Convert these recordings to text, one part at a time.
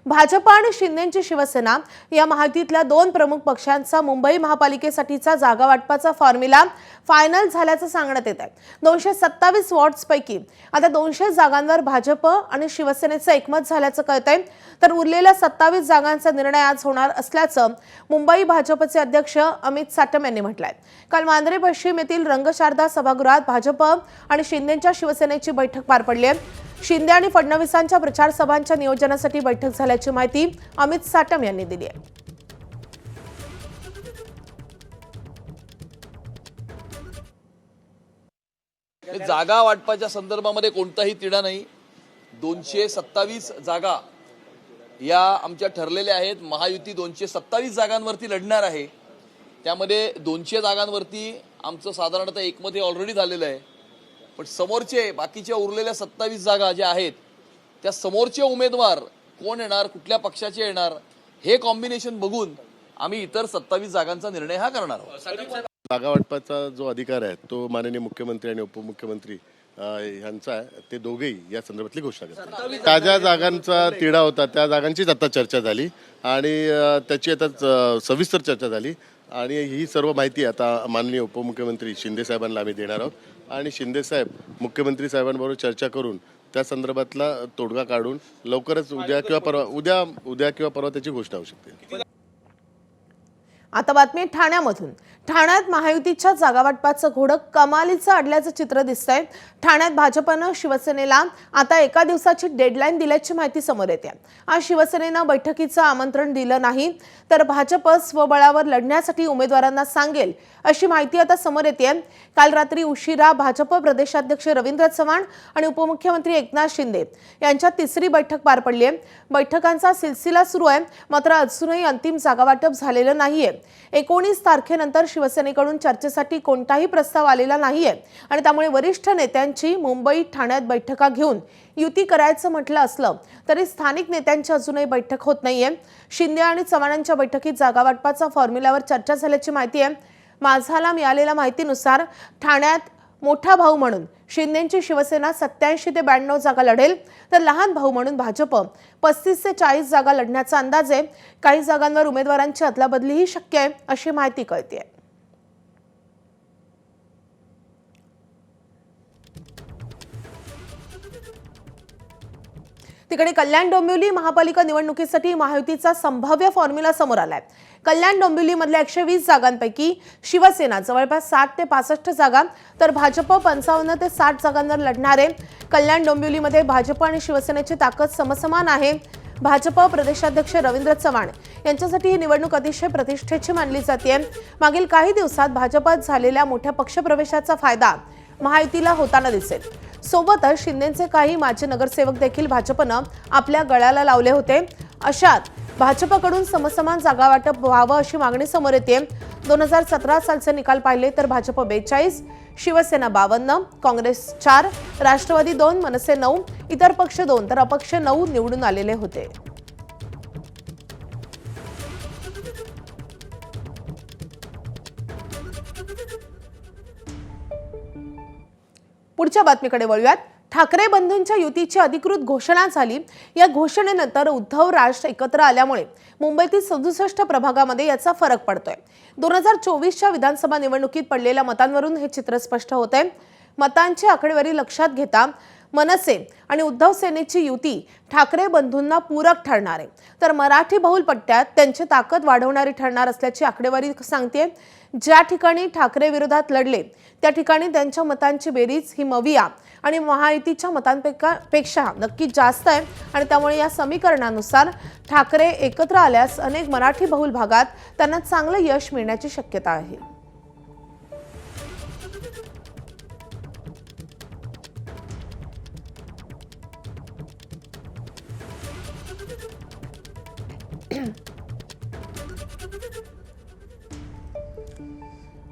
भाजप आणि शिंदेची शिवसेना या महायुतीतल्या दोन प्रमुख पक्षांचा मुंबई महापालिकेसाठीचा जागा वाटपाचा फॉर्म्युला फायनल झाल्याचं सांगण्यात येत आहे। 227 वॉर्ड्सपैकी आता 200 जागांवर भाजप आणि शिवसेनेचं एकमत झाल्याचं कळतंय, तर उरलेल्या 27 जागांचा निर्णय आज होणार असल्याचं मुंबई भाजपचे अध्यक्ष अमित साटम यांनी म्हटलंय। काल वांद्रे पश्चिम येथील रंगशारदा सभागृहात भाजप आणि शिंदेच्या शिवसेनेची बैठक पार पडली आहे। शिंदे आणि फडणवीसांच्या प्रचार सभांच्या नियोजनासाठी बैठक झाल्याची माहिती अमित साटम यांनी दिली आहे। जागा वाटपाच्या संदर्भामध्ये कोणताही तिढा नाही। 227 जागा या आमच्या ठरलेल्या आहेत। महायुती 227 जागांवरती लढणार आहे। त्यामध्ये 200 जागांवरती आमचं साधारणतः एकमत हे ऑलरेडी झालेलं आहे, पण समोरचे बाकीच्या उरलेल्या 27 जागा ज्या आहेत त्या समोरचे उमेदवार कोण येणार, कुठल्या पक्षाचे येणार, हे कॉम्बिनेशन बघून आम्ही इतर 27 जागांचा निर्णय हा करणार आहोत। जागा वाटपाचा जो अधिकार आहे तो माननीय मुख्यमंत्री आणि उपमुख्यमंत्री यांचा आहे। ते दोघेही या संदर्भातली घोषणा करतात। त्या ज्या जागांचा तिढा होता त्या जागांचीच आता चर्चा झाली आणि त्याची आता सविस्तर चर्चा झाली आणि ही सर्व माहिती आता माननीय उपमुख्यमंत्री शिंदे साहेबांना आम्ही देणार आहोत आणि शिंदे साहेब मुख्यमंत्री साहेबांबरोबर चर्चा करून त्या संदर्भातला तोडगा काढून लवकरच उद्या किंवा परवा त्याची घोषणा होऊ शकते। आता बातमी ठाण्यामधून। ठाण्यात महायुतीच्या जागा वाटपाचं घोडं कमालीचं अडल्याचं चित्र दिसतंय। ठाण्यात भाजपनं शिवसेनेला आता एका दिवसाची डेडलाईन दिल्याची माहिती समोर येते। आज शिवसेनेनं बैठकीचं आमंत्रण दिलं नाही, तर भाजप स्वबळावर लढण्यासाठी उमेदवारांना सांगेल अशी माहिती आता समोर येते। काल रात्री उशिरा भाजप प्रदेशाध्यक्ष रवींद्र चव्हाण आणि उपमुख्यमंत्री एकनाथ शिंदे यांच्यात तिसरी बैठक पार पडली आहे। बैठकांचा सिलसिला सुरू आहे, मात्र अजूनही अंतिम जागा वाटप झालेलं नाहीये। 19 तारखेनंतर शिवसेनेकडून चर्चेसाठी कोणताही प्रस्ताव आलेला नाहीये आणि त्यामुळे वरिष्ठ नेत्यांची मुंबई ठाण्यात बैठका घेऊन युती करायचं म्हटलं असलं तरी स्थानिक नेत्यांची अजूनही बैठक होत नाहीये। शिंदे आणि चव्हाणांच्या बैठकीत जागा वाटपाचा फॉर्म्युल्यावर चर्चा झाल्याची माहिती आहे। माझाला मिळालेल्या माहितीनुसार ठाण्यात मोठा भाऊ म्हणून शिंदेची शिवसेना 87 ते 92 जागा लढेल, तर लहान भाऊ म्हणून भाजप 35 ते 40 जागा लढण्याचा अंदाज आहे। काही जागांवर उमेदवारांची अदलाबदलीही शक्य आहे अशी माहिती कळते। तिकडे कल्याण डोंबिवली महापालिका निवडणुकीसाठी महायुतीचा संभाव्य फॉर्म्युला समोर आलाय। कल्याण डोंबिवलीमधल्या 120 जागांपैकी शिवसेना जवळपास 60 ते 65 जागा, तर भाजप 55 ते 60 जागांवर लढणार आहे। कल्याण डोंबिवलीमध्ये भाजप आणि शिवसेनेची ताकद समसमान आहे। भाजप प्रदेशाध्यक्ष रवींद्र चव्हाण यांच्यासाठी ही निवडणूक अतिशय प्रतिष्ठेची मानली जाते। मागील काही दिवसात भाजपात झालेल्या मोठ्या पक्षप्रवेशाचा फायदा महायुतीला होताना दिसेल। सोबतच शिंदेचे काही माजी नगरसेवक देखील भाजपनं आपल्या गळ्याला लावले होते। अशात भाजपकडून समसमान जागा वाटप व्हावं अशी मागणी समोर येते। 2017 सालचे निकाल पाहिले तर भाजप 42, शिवसेना 52, काँग्रेस 4, राष्ट्रवादी 2, मनसे 9, इतर पक्ष 2 तर अपक्ष 9 निवडून आलेले होते। पुढच्या बातमीकडे वळूयात। ठाकरे बंधूंच्या युतीची अधिकृत घोषणा झाली। या घोषणेनंतर उद्धव राज एकत्र आल्यामुळे मुंबईतील 67 प्रभागामध्ये याचा फरक पडतोय। 2024च्या विधानसभा निवडणुकीत पडलेल्या मतांवरून हे चित्र स्पष्ट होतंय। मतांची आकडेवारी लक्षात घेता मनसे आणि उद्धव सेनेची युती ठाकरे बंधूंना पूरक ठरणार आहे, तर मराठी बहुल पट्ट्यात त्यांची ताकद वाढवणारी ठरणार असल्याची आकडेवारी सांगते। ज्या ठिकाणी ठाकरे विरोधात लढले त्या ठिकाणी त्यांच्या मतांची बेरीज ही मविया आणि महायुतीच्या मतांपेक्षा नक्की जास्त आहे आणि त्यामुळे या समीकरणानुसार ठाकरे एकत्र आल्यास अनेक मराठी बहुल भागात त्यांना चांगलं यश मिळण्याची शक्यता आहे।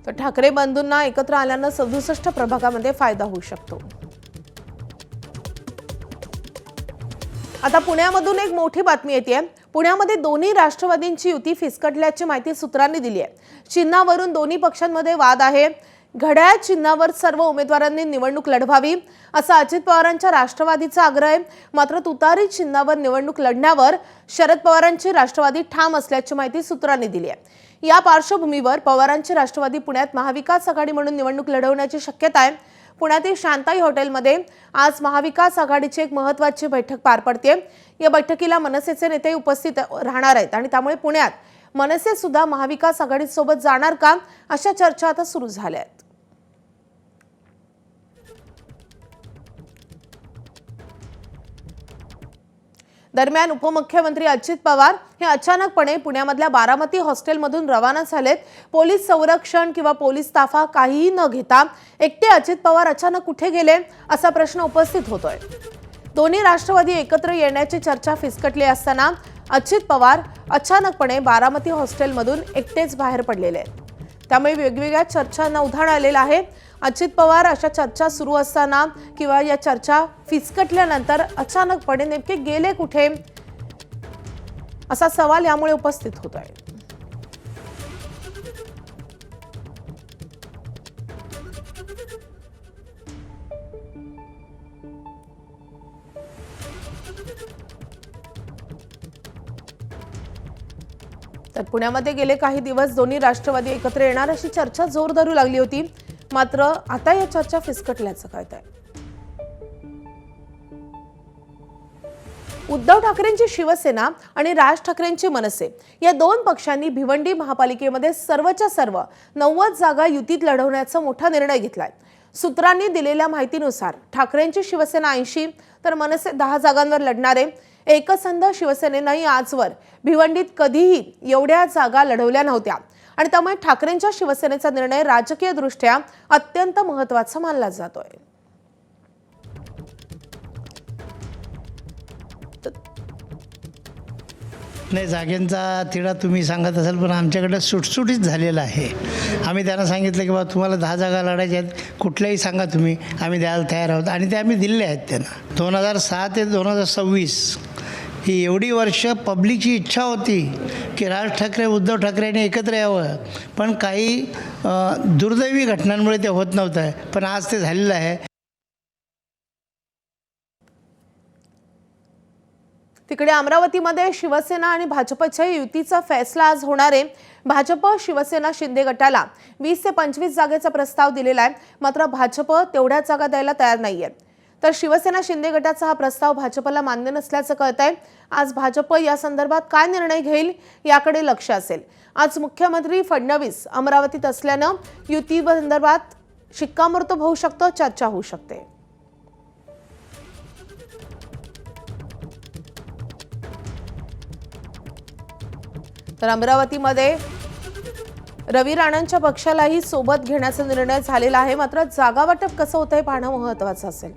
तर ठाकरे बंधूंना एकत्र आल्यानं 67 प्रभागामध्ये फायदा होऊ शकतो। आता पुण्यामधून एक मोठी बातमी येते। पुण्यामध्ये दोन्ही राष्ट्रवादींची युती फिसकटल्याची माहिती सूत्रांनी दिली आहे। चिन्हावरून दोन्ही पक्षांमध्ये वाद आहे। घड्याळ चिन्हावर सर्व उमेदवारांनी निवडणूक लढवावी असा अजित पवारांच्या राष्ट्रवादीचा आग्रह आहे. मात्र तुतारी चिन्हावर निवडणूक लढण्यावर शरद पवारांची राष्ट्रवादी ठाम असल्याची माहिती सूत्रांनी दिली आहे. या पार्श्वभूमीवर पवारांची राष्ट्रवादी पुण्यात महाविकास आघाडी म्हणून निवडणूक लढवण्याची शक्यता आहे. पुण्यातील शांताई हॉटेलमध्ये आज महाविकास आघाडीची एक महत्त्वाची बैठक पार पडते. या बैठकीला मनसेचे नेते उपस्थित राहणार आहेत आणि त्यामुळे पुण्यात मनसे सुद्धा महाविकास आघाडीसोबत जाणार का अशा चर्चा आता सुरू झाल्या आहेत. दरम्यान उपमुख्यमंत्री अजित पवार हे अचानकपणे पुण्यामधल्या बारामती हॉस्टेलमधून रवाना झालेत. पोलीस संरक्षण किंवा पोलीस ताफा काहीही न घेता एकटे अजित पवार अचानक कुठे गेले असा प्रश्न उपस्थित होतोय. दोन्ही राष्ट्रवादी एकत्र येण्याची चर्चा फिसकटली असताना अजित पवार अचानकपणे बारामती हॉस्टेलमधून एकटेच बाहेर पडलेले आहेत. त्यामुळे वेगवेगळ्या चर्चांना उधाण आलेलं आहे. अजित पवार अशा चर्चा सुरू असताना किंवा या चर्चा फिसकटल्यानंतर अचानकपणे नेमके गेले कुठे असा सवाल यामुळे उपस्थित होत आहे. तर पुण्यामध्ये गेले काही दिवस दोन्ही राष्ट्रवादी एकत्र येणार अशी चर्चा जोर धरू लागली होती. मात्र आता या चर्चा फिसकटल्याचं कळतंय. उद्धव ठाकरेंची शिवसेना आणि राज ठाकरेंची मनसे या दोन पक्षांनी भिवंडी महापालिकेमध्ये सर्वच्या सर्व 90 जागा युतीत लढवण्याचा मोठा निर्णय घेतलाय. सूत्रांनी दिलेल्या माहितीनुसार ठाकरेंची शिवसेना 80 तर मनसे 10 जागांवर लढणार आहे. एकसंध शिवसेनेनंही आजवर भिवंडीत कधीही एवढ्या जागा लढवल्या नव्हत्या आणि त्यामुळे ठाकरेंच्या शिवसेनेचा निर्णय राजकीय दृष्ट्या अत्यंत महत्त्वाचा मानला जातोय. नाही, जागेंचा तिढा तुम्ही सांगत असाल, पण आमच्याकडे सुटसुटीत झालेला आहे. आम्ही त्यांना सांगितलं की बाबा तुम्हाला 10 जागा लढायच्या आहेत, कुठल्याही सांगा तुम्ही, आम्ही द्यायला तयार आहोत आणि ते आम्ही दिले आहेत त्यांना. 2006 ते 2026 ही एवढी वर्ष पब्लिकची इच्छा होती की राज ठाकरे उद्धव ठाकरेंनी एकत्र यावं, पण काही दुर्दैवी घटनांमुळे ते होत नव्हतं. पण आज ते झालेलं आहे. तिकडे अमरावतीमध्ये शिवसेना आणि भाजपच्या युतीचा फैसला आज होणार आहे. भाजप शिवसेना शिंदे गटाला 20 ते 25 जागेचा प्रस्ताव दिलेला आहे. मात्र भाजप तेवढ्या जागा द्यायला तयार नाहीये. तर शिवसेना शिंदे गटाचा हा प्रस्ताव भाजपला मान्य नसल्याचं कळतंय. आज भाजप या संदर्भात काय निर्णय घेईल याकडे लक्ष असेल. आज मुख्यमंत्री फडणवीस अमरावतीत असल्यानं युती संदर्भात शिक्कामोर्तब होऊ शकतो, चर्चा होऊ शकते. तर अमरावतीमध्ये रवी राणांच्या पक्षालाही सोबत घेण्याचा निर्णय झालेला आहे. मात्र जागा वाटप कसं होतंय पाहणं महत्त्वाचं असेल.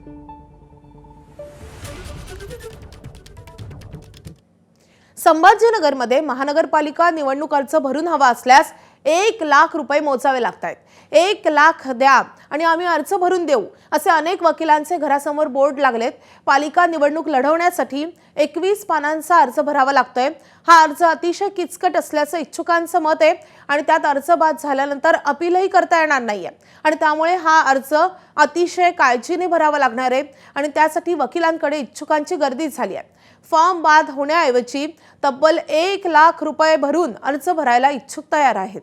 संभाजीनगरमध्ये महानगरपालिका निवडणूक अर्ज भरून हवा असल्यास 1 लाख रुपये मोजावे लागतात. 1 लाख द्या आणि आम्ही अर्ज भरून देऊ असे अनेक वकिलांचे घरासमोर बोर्ड लागलेत. पालिका निवडणूक लढवण्यासाठी 21 पानांचा अर्ज भरावा लागतोय. हा अर्ज अतिशय किचकट असल्याचं इच्छुकांचं मत आहे आणि त्यात अर्ज बाद झाल्यानंतर अपीलही करता येणार नाहीये आणि त्यामुळे हा अर्ज अतिशय काळजीने भरावा लागणार आहे आणि त्यासाठी वकिलांकडे इच्छुकांची गर्दी झाली आहे. फॉर्म बाद होण्याऐवजी तब्बल 1 लाख रुपये भरून अर्ज भरायला इच्छुक तयार आहेत.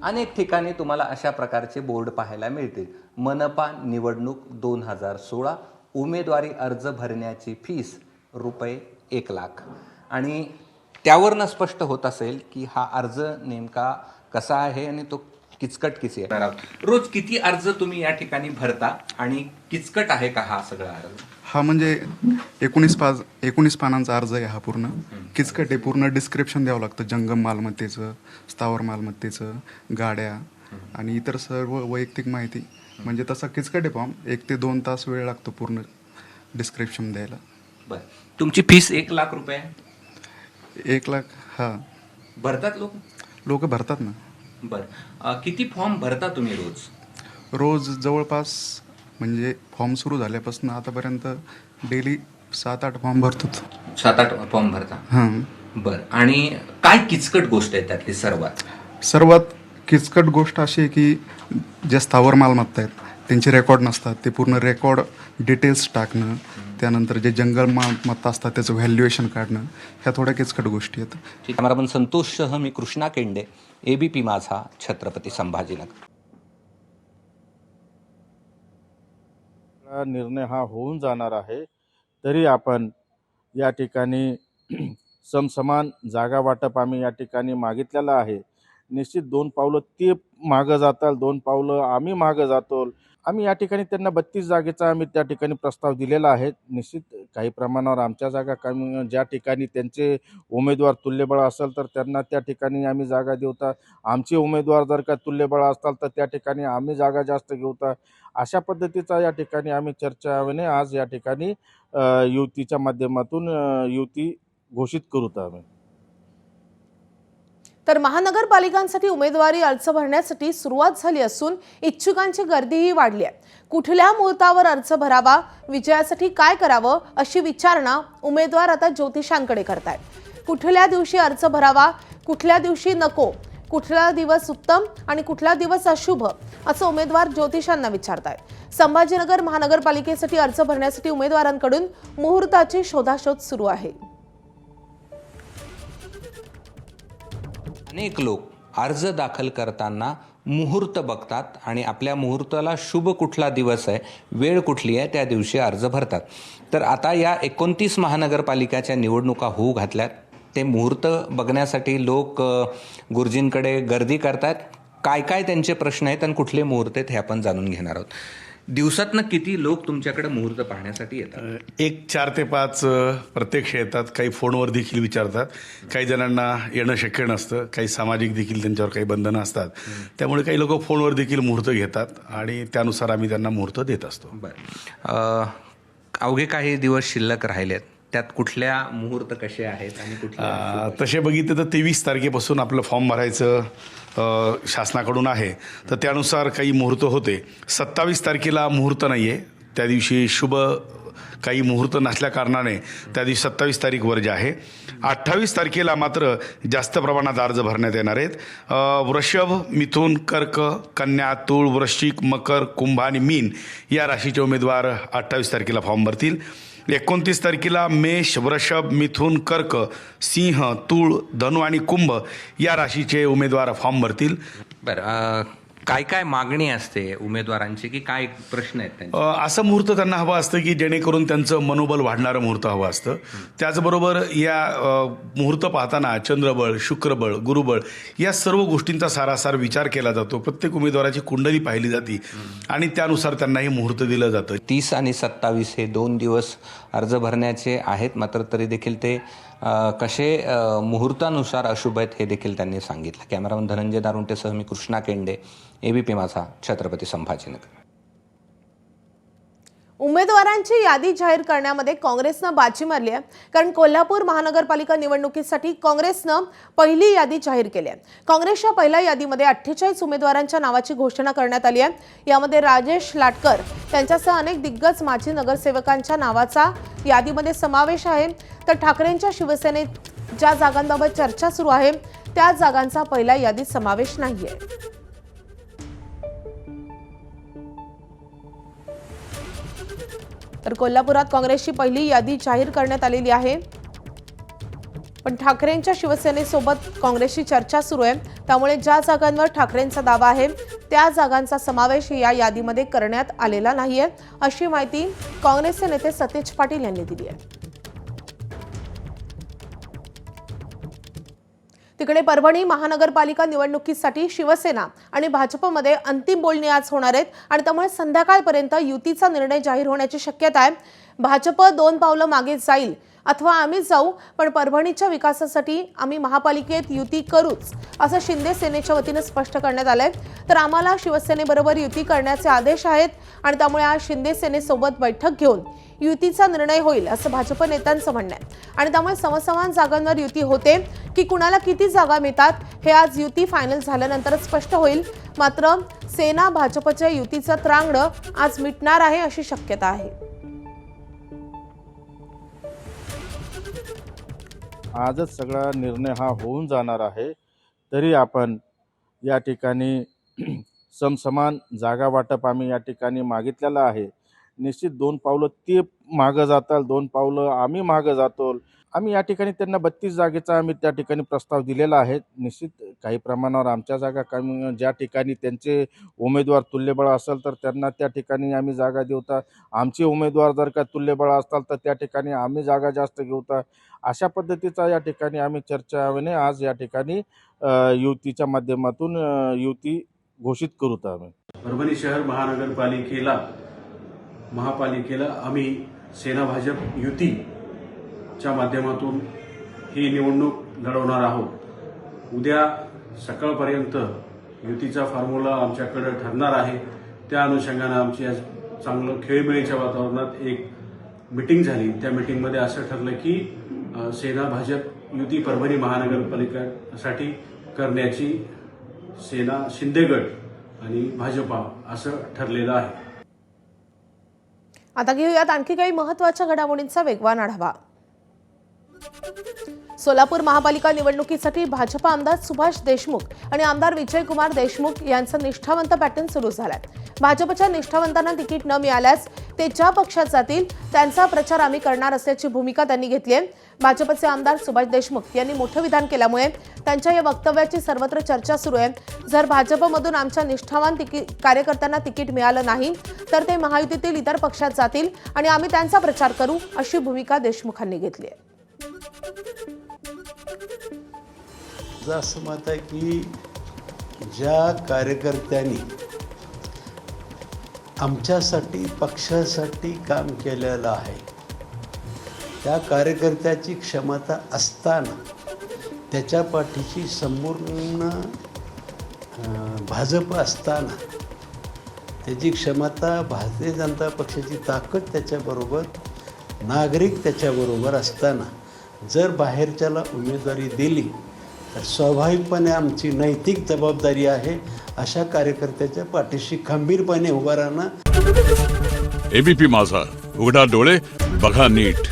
अनेक ठिकाणी तुम्हाला अशा प्रकारचे बोर्ड पाहायला मिळतील. मनपा निवडणूक 2016 उमेदवारी अर्ज भरण्याची फीस रुपये 1 लाख आणि त्यावरनं स्पष्ट होत असेल की हा अर्ज नेमका कसा आहे आणि तो किचकट किती आहे. रोज किती अर्ज तुम्ही या ठिकाणी भरता आणि किचकट आहे का हा सगळा अर्ज? हा म्हणजे 19 पानांचा अर्ज आहे हा. पूर्ण किचकट आहे. पूर्ण डिस्क्रिप्शन द्यावं लागतं, जंगम मालमत्तेचं, स्थावर मालमत्तेचं, गाड्या आणि इतर सर्व वैयक्तिक माहिती. म्हणजे तसा किचकट आहे फॉर्म. 1 ते 2 तास वेळ लागतो पूर्ण डिस्क्रिप्शन द्यायला. बर, तुमची फीस 1 लाख रुपये? 1 लाख. हा, भरतात लोक भरतात ना. बर, किती फॉर्म भरता तुम्ही रोज जवळपास म्हणजे फॉर्म सुरू झाल्यापासून आतापर्यंत डेली 7-8 फॉर्म भरतो. 7-8 फॉर्म भरता. हां. बरं, आणि काय किचकट गोष्ट आहे त्यातली सर्वात किचकट गोष्ट अशी आहे की जे स्थावर मालमत्ता आहेत त्यांचे रेकॉर्ड नसतात, ते पूर्ण रेकॉर्ड डिटेल्स टाकणं, त्यानंतर जे जंगल मालमत्ता असतात त्याचं व्हॅल्युएशन काढणं, ह्या थोड्या किचकट गोष्टी आहेत. कॅमेरामन संतोषसह मी कृष्णा केंडे, ABP माझा, छत्रपती संभाजीनगर. निर्णय हा होऊन जाणार आहे, तरी आपण या ठिकाणी समसमान जागा वाटप आम्ही या ठिकाणी मागितलेलं आहे. निश्चित 2 पावलं ते मागं जाताल, 2 पावलं आम्ही मागं जातो. आम्ही या ठिकाणी त्यांना 32 जागेचा आम्ही त्या ठिकाणी प्रस्ताव दिलेला आहे. निश्चित काही प्रमाणावर आमच्या जागा कमी, ज्या ठिकाणी त्यांचे उमेदवार तुल्यबळ असेल तर त्यांना त्या ठिकाणी आम्ही जागा देऊता. आमचे उमेदवार जर का तुल्यबळ असतात तर त्या ठिकाणी आम्ही जागा जास्त घेऊता. अशा पद्धतीचा या ठिकाणी आम्ही चर्चाने आज या ठिकाणी युतीच्या माध्यमातून युती घोषित करूत आम्ही. तर महानगरपालिकांसाठी उमेदवारी अर्ज भरण्यासाठी सुरुवात झाली असून इच्छुकांची गर्दीही वाढली आहे. कुठल्या मुहूर्तावर अर्ज भरावा, विजयासाठी काय करावं अशी विचारणा उमेदवार आता ज्योतिषांकडे करतायत. कुठल्या दिवशी अर्ज भरावा, कुठल्या दिवशी नको, कुठला दिवस उत्तम आणि कुठला दिवस अशुभ असं उमेदवार ज्योतिषांना विचारतायत. संभाजीनगर महानगरपालिकेसाठी अर्ज भरण्यासाठी उमेदवारांकडून मुहूर्ताची शोधाशोध सुरू आहे. अनेक लोक अर्ज दाखल करताना मुहूर्त बघतात आणि आपल्या मुहूर्ताला शुभ कुठला दिवस आहे, वेळ कुठली आहे, त्या दिवशी अर्ज भरतात. तर आता या 29 महानगरपालिकाच्या निवडणुका होऊ घातल्यात. ते मुहूर्त बघण्यासाठी लोक गुरुजींकडे गर्दी करतात. काय काय त्यांचे प्रश्न आहेत आणि कुठले मुहूर्त आहेत हे आपण जाणून घेणार आहोत. दिवसातनं किती लोक तुमच्याकडे मुहूर्त पाहण्यासाठी येतात? 4 ते 5 प्रत्यक्ष येतात. काही फोनवर देखील विचारतात. काही जणांना येणं शक्य नसतं. काही सामाजिक देखील त्यांच्यावर काही बंधनं असतात. त्यामुळे काही लोक फोनवर देखील मुहूर्त घेतात आणि त्यानुसार आम्ही त्यांना मुहूर्त देत असतो. बरं, अवघे काही दिवस शिल्लक राहिलेत, त्यात कुठल्या मुहूर्त कसे आहेत आणि कुठल्या तसे बघितले तर 23 तारखेपासून आपलं फॉर्म भरायचं शासनाकडून आहे, तर त्यानुसार काही मुहूर्त होते. 27 तारखेला मुहूर्त नाही आहे, त्या दिवशी शुभ काही मुहूर्त नसल्या कारणाने त्या दिवशी 27 तारीख वर्ज आहे. 28 तारखेला मात्र जास्त प्रमाणात अर्ज भरण्यात येणार आहेत. वृषभ, मिथुन, कर्क, कन्या, तूळ, वृश्चिक, मकर, कुंभ आणि मीन या राशीचे उमेदवार 28 तारखेला फॉर्म भरतील. 29 तारखेला मेष, वृषभ, मिथुन, कर्क, सिंह, तूळ, धनु आणि कुंभ या राशीचे उमेदवार फॉर्म भरतील. बरं, काय काय मागणी असते उमेदवारांची, की काय प्रश्न आहेत त्यांचे? असं मुहूर्त त्यांना हवं असतं की जेणेकरून त्यांचं मनोबल वाढणारं मुहूर्त हवं असतं. त्याचबरोबर या मुहूर्त पाहताना चंद्रबळ, शुक्रबळ, गुरुबळ या सर्व गोष्टींचा सारासार विचार केला जातो. प्रत्येक उमेदवाराची कुंडली पाहिली जाते आणि त्यानुसार त्यांना हे मुहूर्त दिलं जातं. 30 आणि 27 हे 2 दिवस अर्ज भरण्याचे आहेत, मात्र तरी देखील ते कसे मुहूर्तानुसार अशुभ आहेत हे देखील त्यांनी सांगितलं. कॅमेरामन धनंजय दारुंटेसह मी कृष्णा केंडे, ABP माझा, छत्रपती संभाजीनगर. उमेदवारांची यादी जाहीर करण्यामध्ये काँग्रेसनं बाजी मारली आहे, कारण कोल्हापूर महानगरपालिका निवडणुकीसाठी काँग्रेसनं पहिली यादी जाहीर केली आहे. काँग्रेसच्या पहिल्या यादीमध्ये 48 उमेदवारांच्या नावाची घोषणा करण्यात आली आहे. यामध्ये राजेश लाटकर यांच्यासह अनेक दिग्गज माजी नगरसेवकांच्या नावाचा यादीमध्ये समावेश आहे. तर ठाकरेंच्या शिवसेनेत ज्या जागांबाबत चर्चा सुरू आहे त्या जागांचा पहिल्या यादीत समावेश नाहीये. तर कोल्हापुरात काँग्रेसची पहिली यादी जाहीर करण्यात आलेली आहे, पण ठाकरेंच्या शिवसेनेसोबत काँग्रेसची चर्चा सुरू आहे. त्यामुळे ज्या जागांवर ठाकरेंचा दावा आहे त्या जागांचा समावेश या यादीमध्ये करण्यात आलेला नाहीये, अशी माहिती काँग्रेसचे नेते सतेज पाटील यांनी दिली आहे. तिकडे परभणी महानगरपालिका निवडणुकीसाठी शिवसेना आणि भाजपमध्ये अंतिम बोलणी आज होणार आहेत आणि त्यामुळे संध्याकाळपर्यंत युतीचा निर्णय जाहीर होण्याची शक्यता आहे. भाजप 2 पावलं मागे जाईल अथवा आम्ही जाऊ, पण परभणीच्या विकासासाठी आम्ही महापालिकेत युती करूच असं शिंदे सेनेच्या वतीने स्पष्ट करण्यात आलंय. तर आम्हाला शिवसेनेबरोबर युती करण्याचे आदेश आहेत आणि त्यामुळे आज शिंदे सेनेसोबत बैठक घेऊन युतीचा निर्णय होईल असं भाजप नेत्यांचं म्हणणं आहे. आणि त्यामुळे समसमान जागांवर युती होते की कुणाला किती जागा मिळतात हे आज युती फायनल झाल्यानंतरच स्पष्ट होईल. मात्र सेना भाजपच्या युतीचं त्रांगडं आज मिटणार आहे अशी शक्यता आहे. आजच सगळा निर्णय हा होऊन जाणार आहे. तरी आपण या ठिकाणी समसमान जागा वाटप आम्ही या ठिकाणी मागितलेलं आहे. निश्चित 2 पावलं ते मागं जाताल, 2 पावलं आम्ही मागं जातो. आम्ही या ठिकाणी त्यांना 32 जागेचा आम्ही त्या ठिकाणी प्रस्ताव दिलेला आहे. निश्चित काही प्रमाणावर आमच्या जागा कमी, ज्या ठिकाणी त्यांचे उमेदवार तुल्यबळ असेल तर त्यांना त्या ठिकाणी आम्ही जागा देऊता. आमचे उमेदवार जर का तुल्यबळ असतात तर त्या ठिकाणी आम्ही जागा जास्त घेऊता. अशा पद्धतीचा या ठिकाणी आम्ही चर्चेने आज या ठिकाणी युतीच्या माध्यमातून युती घोषित करूत आम्ही. परभणी शहर महापालिकेला आम्ही सेना भाजप युतीच्या माध्यमातून ही निवडणूक लढवणार आहोत. उद्या सकाळपर्यंत युतीचा फॉर्म्युला आमच्याकडे ठरणार आहे. त्या अनुषंगाने आमची आज चांगलं खेळीमेळीच्या वातावरणात एक मीटिंग झाली. त्या मीटिंगमध्ये असं ठरलं की सेना भाजप युती परभणी महानगरपालिकेसाठी करण्याची सेना शिंदेगड आणि भाजपा असं ठरलेलं आहे. आता घेऊयात आणखी काही महत्त्वाच्या घडामोडींचा वेगवान आढावा. सोलापूर महापालिका निवडणुकीसाठी भाजपा आमदार सुभाष देशमुख आणि आमदार विजयकुमार देशमुख यांचा निष्ठावंत पॅटर्न सुरू झालाय. भाजपच्या निष्ठावंतांना तिकीट न मिळाल्यास ते ज्या पक्षात जातील त्यांचा प्रचार आम्ही करणार असल्याची भूमिका त्यांनी घेतली आहे. भाजपचे आमदार सुभाष देशमुख यांनी मोठं विधान केल्यामुळे त्यांच्या या वक्तव्याची सर्वत्र चर्चा सुरू आहे. जर भाजपमधून आमच्या निष्ठावान कार्यकर्त्यांना तिकीट मिळालं नाही तर ते महायुतीतील इतर पक्षात जातील आणि आम्ही त्यांचा प्रचार करू, अशी भूमिका देशमुखांनी घेतली आहे. असं मत आहे की ज्या कार्यकर्त्यांनी आमच्यासाठी पक्षासाठी काम केलेलं आहे त्या कार्यकर्त्याची क्षमता असताना त्याच्या पाठीशी संपूर्ण भाजप असताना त्याची क्षमता, भारतीय जनता पक्षाची ताकद त्याच्याबरोबर, नागरिक त्याच्याबरोबर असताना जर बाहेरच्याला उमेदवारी दिली तर स्वाभाविकपणे आमची नैतिक जबाबदारी आहे अशा कार्यकर्त्याच्या पाठीशी खंबीरपणे उभा राहणं. एबीपी माझा, उघडा डोळे बघा नीट.